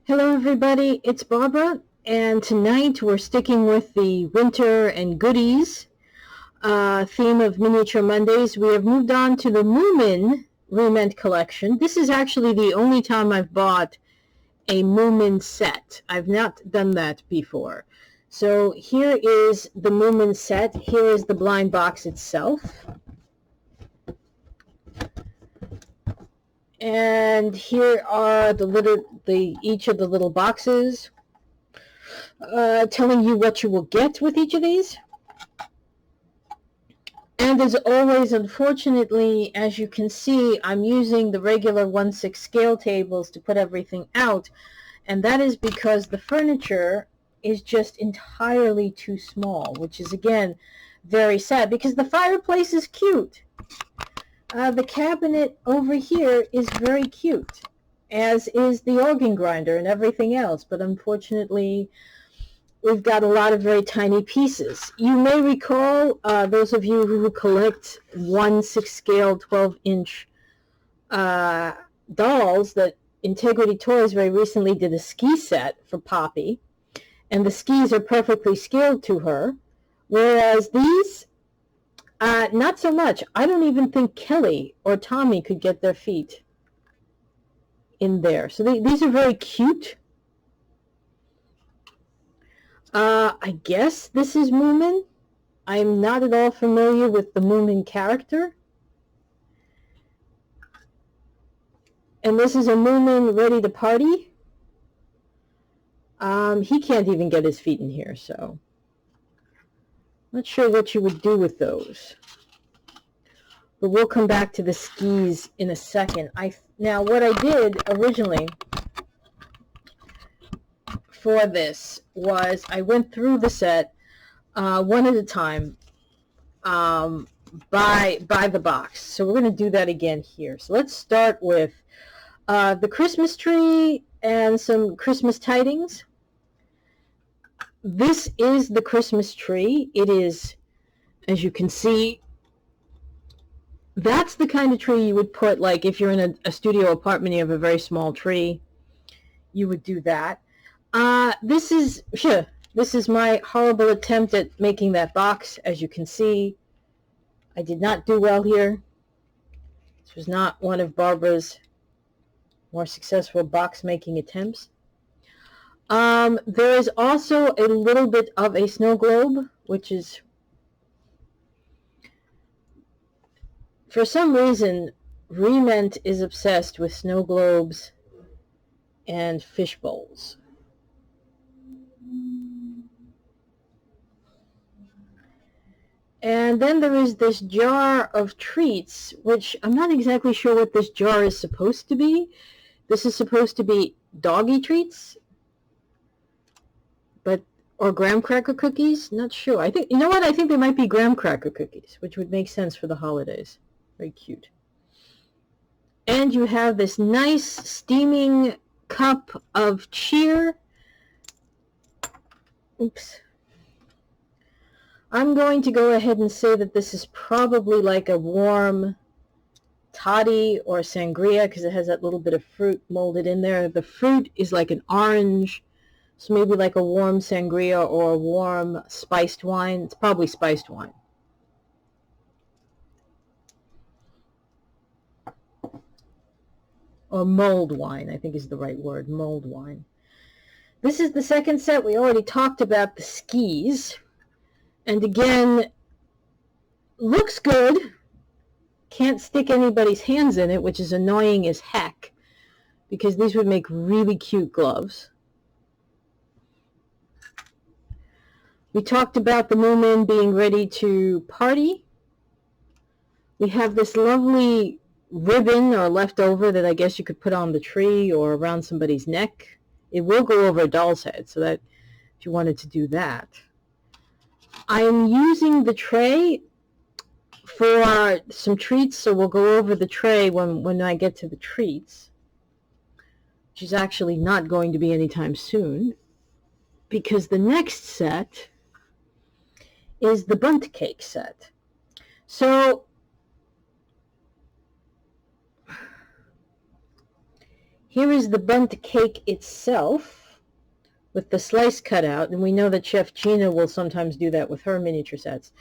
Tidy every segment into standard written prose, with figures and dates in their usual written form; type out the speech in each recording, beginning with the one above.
Hello everybody, it's Barbara, and tonight we're sticking with the winter and goodies theme of Miniature Mondays. We have moved on to the Moomin Re-Ment collection. This is actually the only time I've bought a Moomin set. I've not done that before. So here is the Moomin set. Here is the blind box itself. And here are each of the little boxes telling you what you will get with each of these. And as always, unfortunately, as you can see, I'm using the regular 1/6 scale tables to put everything out. And that is because the furniture is just entirely too small, which is, again, very sad because the fireplace is cute. The cabinet over here is very cute, as is the organ grinder and everything else, but unfortunately we've got a lot of very tiny pieces. You may recall, those of you who collect 1/6 scale 12-inch dolls, that Integrity Toys very recently did a ski set for Poppy, and the skis are perfectly scaled to her, whereas these not so much. I don't even think Kelly or Tommy could get their feet in there. So these are very cute. I guess this is Moomin. I'm not at all familiar with the Moomin character. And this is a Moomin ready to party. He can't even get his feet in here, so not sure what you would do with those. But we'll come back to the skis in a second. Now, what I did originally for this was I went through the set one at a time by the box. So we're going to do that again here. So let's start with the Christmas tree and some Christmas tidings. This is the Christmas tree. It is, as you can see, that's the kind of tree you would put, like if you're in a studio apartment, you have a very small tree, you would do that. This is my horrible attempt at making that box. As you can see, I did not do well here. This was not one of Barbara's more successful box making attempts. There is also a little bit of a snow globe, which is, for some reason, Re-Ment is obsessed with snow globes and fish bowls. And then there is this jar of treats, which I'm not exactly sure what this jar is supposed to be. This is supposed to be doggy treats, or graham cracker cookies. Not sure. I think, you know what? I think they might be graham cracker cookies, which would make sense for the holidays. Very cute. And you have this nice steaming cup of cheer. Oops. I'm going to go ahead and say that this is probably like a warm toddy or sangria, because it has that little bit of fruit molded in there. The fruit is like an orange, so maybe like a warm sangria or a warm spiced wine. It's probably spiced wine. Or mulled wine, I think is the right word, mulled wine. This is the second set. We already talked about the skis. And again, looks good. Can't stick anybody's hands in it, which is annoying as heck, because these would make really cute gloves. We talked about the Moomin being ready to party. We have this lovely ribbon or leftover that I guess you could put on the tree or around somebody's neck. It will go over a doll's head, so that if you wanted to do that. I'm using the tray for some treats, so we'll go over the tray when I get to the treats, which is actually not going to be anytime soon, because the next set is the bundt cake set. So Here is the bundt cake itself with the slice cut out, and we know that Chef Gina will sometimes do that with her miniature sets.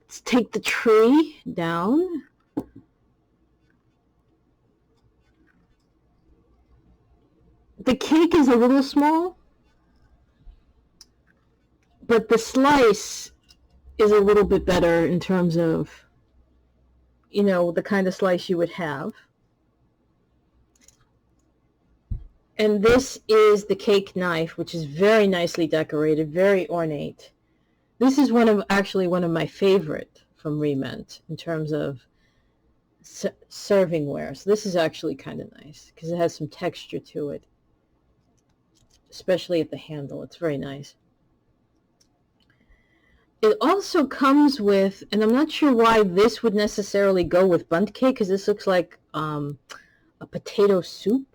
Let's take the tree down. The cake is a little small, but the slice is a little bit better in terms of, you know, the kind of slice you would have. And this is the cake knife, which is very nicely decorated, very ornate. This is actually one of my favorite from Re-Ment in terms of servingware. So this is actually kind of nice because it has some texture to it, especially at the handle. It's very nice. It also comes with, and I'm not sure why this would necessarily go with bundt cake, because this looks like a potato soup.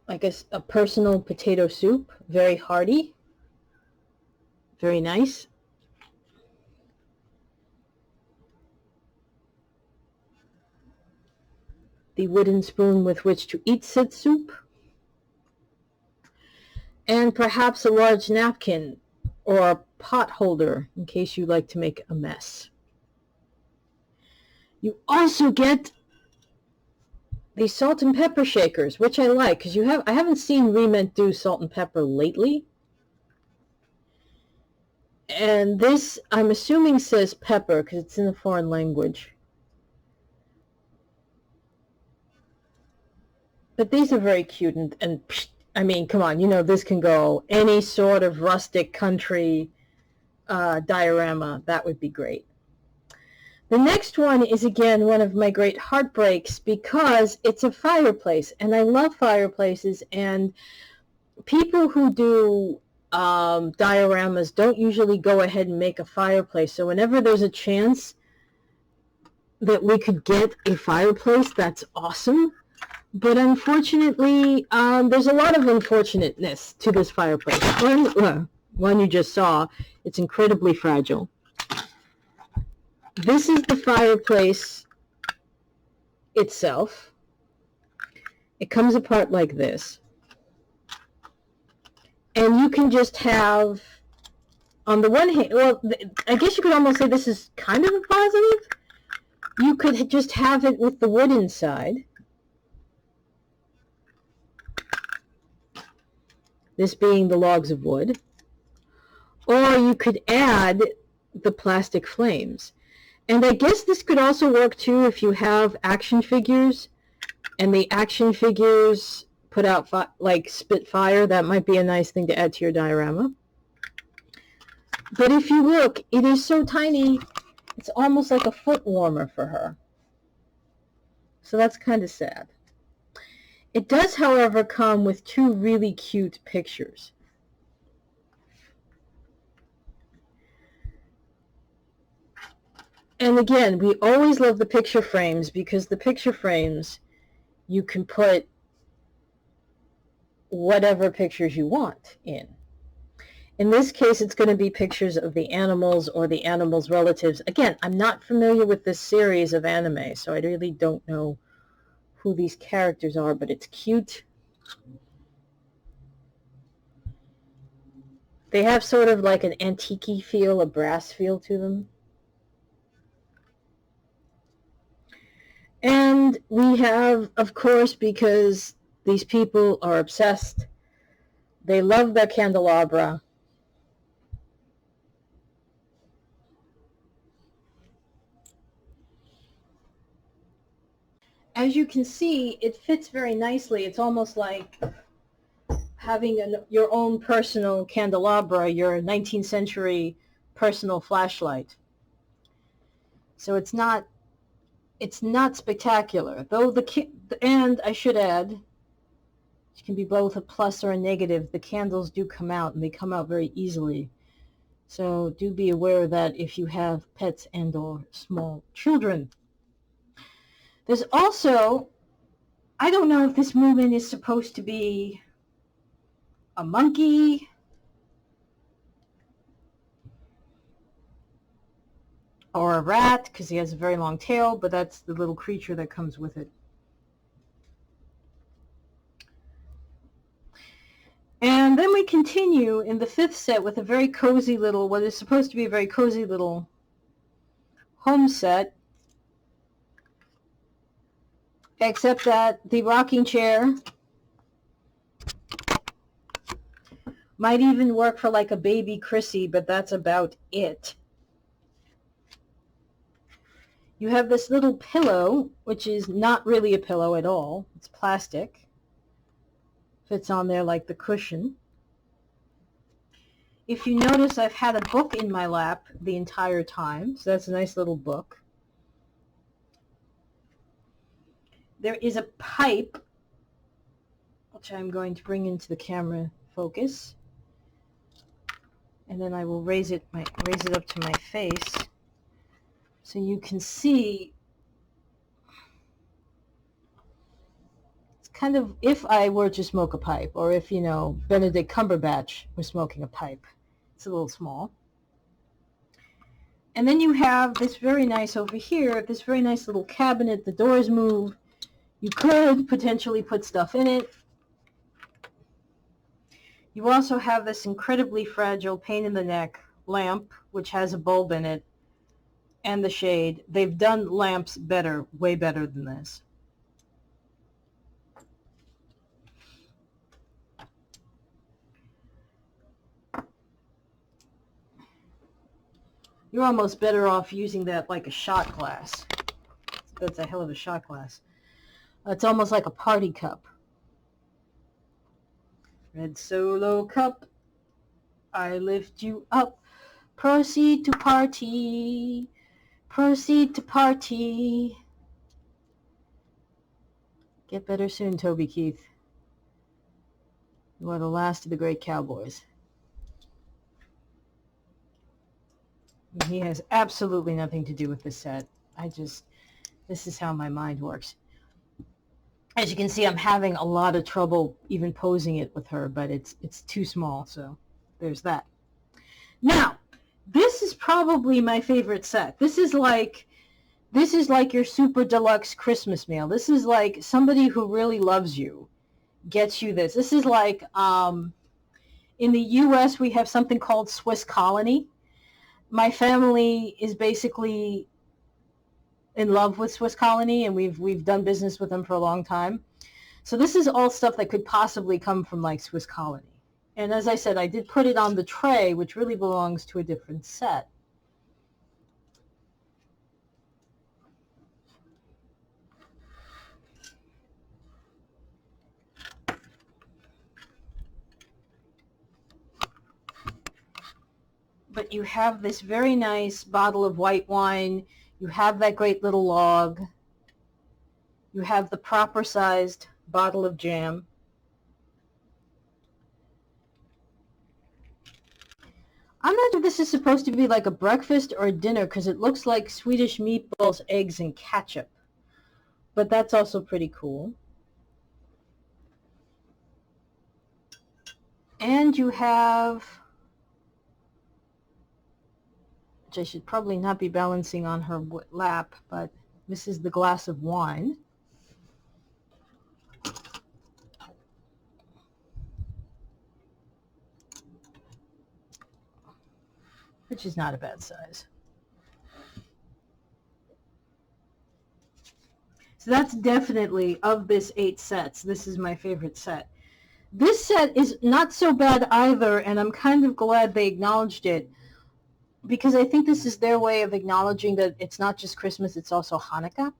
I guess a personal potato soup, very hearty, very nice. The wooden spoon with which to eat said soup. And perhaps a large napkin or a pot holder in case you like to make a mess. You also get the salt and pepper shakers, which I like because I haven't seen Re-Ment do salt and pepper lately. And this, I'm assuming, says pepper because it's in a foreign language. But these are very cute, and I mean, come on, you know, this can go any sort of rustic country diorama. That would be great. The next one is, again, one of my great heartbreaks because it's a fireplace, and I love fireplaces, and people who do dioramas don't usually go ahead and make a fireplace. So whenever there's a chance that we could get a fireplace, that's awesome. But unfortunately, there's a lot of unfortunateness to this fireplace. One you just saw, it's incredibly fragile. This is the fireplace itself. It comes apart like this. And you can just have, on the one hand, well, I guess you could almost say this is kind of a positive. You could just have it with the wood inside. This being the logs of wood. Or you could add the plastic flames. And I guess this could also work too if you have action figures and the action figures put out like spit fire. That might be a nice thing to add to your diorama. But if you look, it is so tiny, it's almost like a foot warmer for her. So that's kind of sad. It does, however, come with two really cute pictures. And again, we always love the picture frames because the picture frames, you can put whatever pictures you want in. In this case, it's going to be pictures of the animals or the animals' relatives. Again, I'm not familiar with this series of anime, so I really don't know who these characters are, but it's cute. They have sort of like an antique-y feel, a brass feel to them. And we have, of course, because these people are obsessed, they love their candelabra. As you can see, it fits very nicely. It's almost like having your own personal candelabra, your 19th century personal flashlight. So it's not spectacular, though and I should add, it can be both a plus or a negative. The candles do come out, and they come out very easily. So do be aware that if you have pets and or small children. There's also, I don't know if this Moomin is supposed to be a monkey or a rat, because he has a very long tail, but that's the little creature that comes with it. And then we continue in the 5th set with a very cozy little, what is supposed to be a very cozy little home set. Except that the rocking chair might even work for like a baby Chrissy, but that's about it. You have this little pillow, which is not really a pillow at all. It's plastic. Fits on there like the cushion. If you notice, I've had a book in my lap the entire time, so that's a nice little book. There is a pipe, which I'm going to bring into the camera focus. And then I will raise it up to my face so you can see. It's kind of, if I were to smoke a pipe, or if, you know, Benedict Cumberbatch was smoking a pipe. It's a little small. And then you have this very nice over here, this very nice little cabinet. The doors move. You could potentially put stuff in it. You also have this incredibly fragile pain in the neck lamp, which has a bulb in it, and the shade. They've done lamps better, way better than this. You're almost better off using that like a shot glass. That's a hell of a shot glass. It's almost like a party cup. Red Solo cup, I lift you up. Proceed to party. Proceed to party. Get better soon, Toby Keith. You are the last of the great cowboys. He has absolutely nothing to do with this set. This is how my mind works. As you can see, I'm having a lot of trouble even posing it with her, but it's too small, so there's that. Now, this is probably my favorite set. This is like your super deluxe Christmas meal. This is like somebody who really loves you gets you this. This is like, in the U.S., we have something called Swiss Colony. My family is basically in love with Swiss Colony, and we've done business with them for a long time. So this is all stuff that could possibly come from like Swiss Colony. And as I said, I did put it on the tray, which really belongs to a different set. But you have this very nice bottle of white wine. You have that great little log. You have the proper sized bottle of jam. I'm not sure if this is supposed to be like a breakfast or a dinner because it looks like Swedish meatballs, eggs, and ketchup. But that's also pretty cool. And you have, which I should probably not be balancing on her lap, but this is the glass of wine. Which is not a bad size. So that's definitely, of this 8 sets, this is my favorite set. This set is not so bad either, and I'm kind of glad they acknowledged it, because I think this is their way of acknowledging that it's not just Christmas, it's also Hanukkah.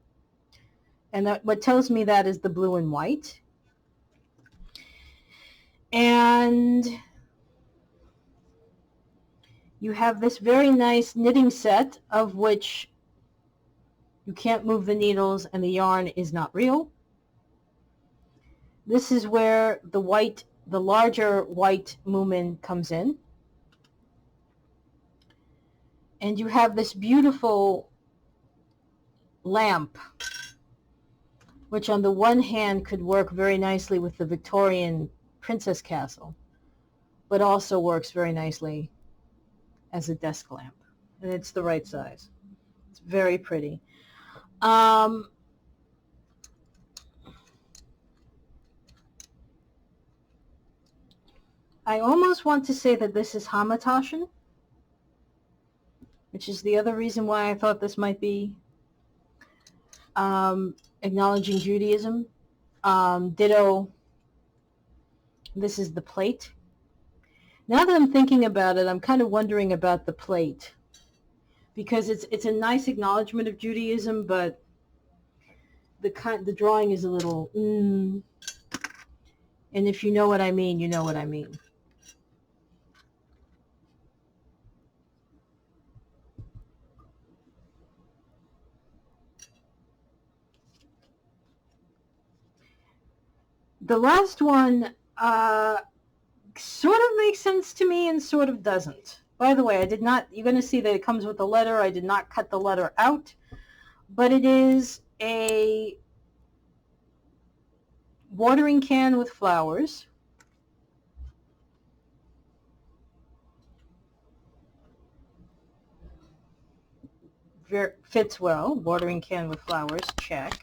And that, what tells me that is the blue and white. And you have this very nice knitting set, of which you can't move the needles and the yarn is not real. This is where the larger white Moomin comes in. And you have this beautiful lamp, which on the one hand could work very nicely with the Victorian Princess Castle, but also works very nicely as a desk lamp. And it's the right size. It's very pretty. I almost want to say that this is Hamantaschen, which is the other reason why I thought this might be acknowledging Judaism. Ditto, this is the plate. Now that I'm thinking about it, I'm kind of wondering about the plate, because it's a nice acknowledgement of Judaism, but the drawing is a little, and if you know what I mean, you know what I mean. The last one sort of makes sense to me and sort of doesn't. By the way, I did not, you're going to see that it comes with a letter. I did not cut the letter out, but it is a watering can with flowers. Fits well, watering can with flowers, check.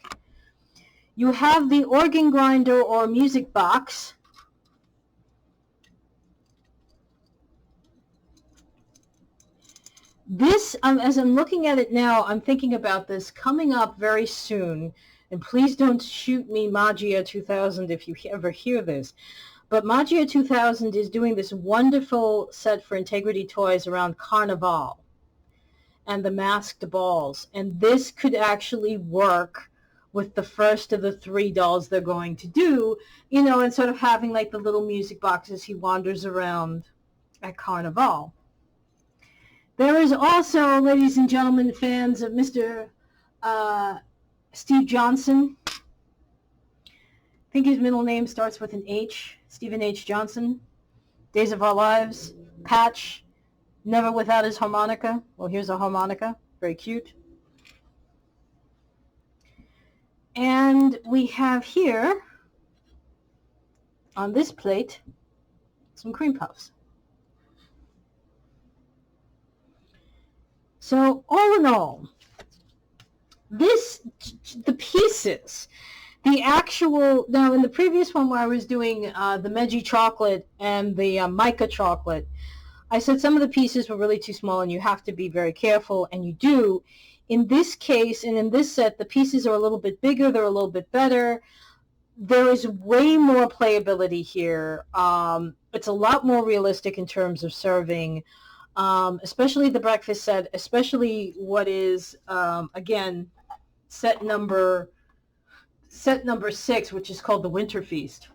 You have the organ grinder or music box. This, as I'm looking at it now, I'm thinking about this coming up very soon. And please don't shoot me, Magia 2000, if you ever hear this. But Magia 2000 is doing this wonderful set for Integrity Toys around Carnival and the masked balls. And this could actually work with the first of the 3 dolls they're going to do, you know, and sort of having like the little music boxes he wanders around at Carnival. There is also, ladies and gentlemen, fans of Mr. Steve Johnson. I think his middle name starts with an H, Stephen H. Johnson. Days of Our Lives, Patch, never without his harmonica. Well, here's a harmonica, very cute. And we have here, on this plate, some cream puffs. So all in all, the pieces, the actual, now in the previous one where I was doing the Meiji chocolate and the mica chocolate, I said some of the pieces were really too small and you have to be very careful, and you do. In this case and in this set, the pieces are a little bit bigger, they're a little bit better. There is way more playability here. It's a lot more realistic in terms of serving. Especially the breakfast set, especially what is, again, set number 6, which is called the Winter Feast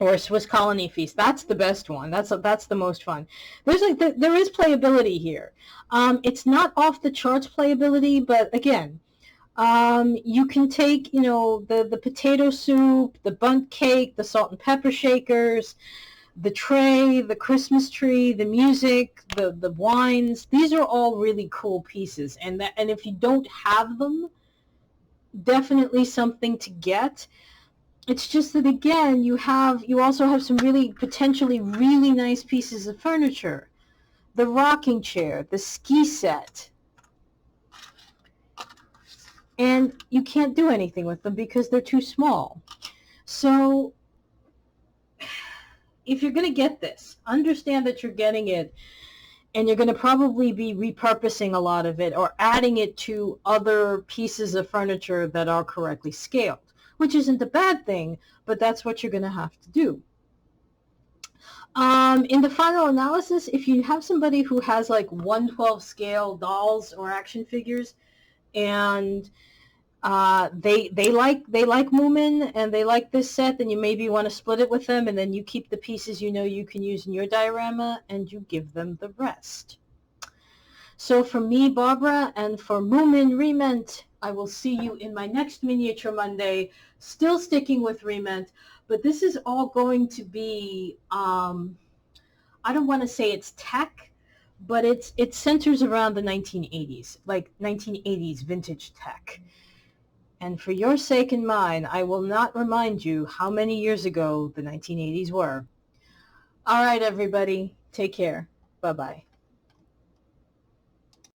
or Swiss Colony Feast. That's the best one. That's the most fun. There is playability here. It's not off the charts playability, but again, you can take, you know, the potato soup, the bundt cake, the salt and pepper shakers, the tray, the Christmas tree, the music, the wines. These are all really cool pieces, and if you don't have them, definitely something to get. It's just that, again, you also have some really potentially really nice pieces of furniture. The rocking chair, the ski set. And you can't do anything with them because they're too small. So if you're going to get this, understand that you're getting it, and you're going to probably be repurposing a lot of it or adding it to other pieces of furniture that are correctly scaled, which isn't a bad thing, but that's what you're going to have to do. In the final analysis, if you have somebody who has like 1/12 scale dolls or action figures, and they like Moomin and they like this set, then you maybe want to split it with them, and then you keep the pieces you know you can use in your diorama and you give them the rest. So for me, Barbara, and for Moomin Re-Ment, I will see you in my next Miniature Monday, still sticking with Re-Ment, but this is all going to be, I don't want to say it's tech, but it centers around the 1980s, like 1980s vintage tech. And for your sake and mine, I will not remind you how many years ago the 1980s were. All right, everybody, take care. Bye-bye.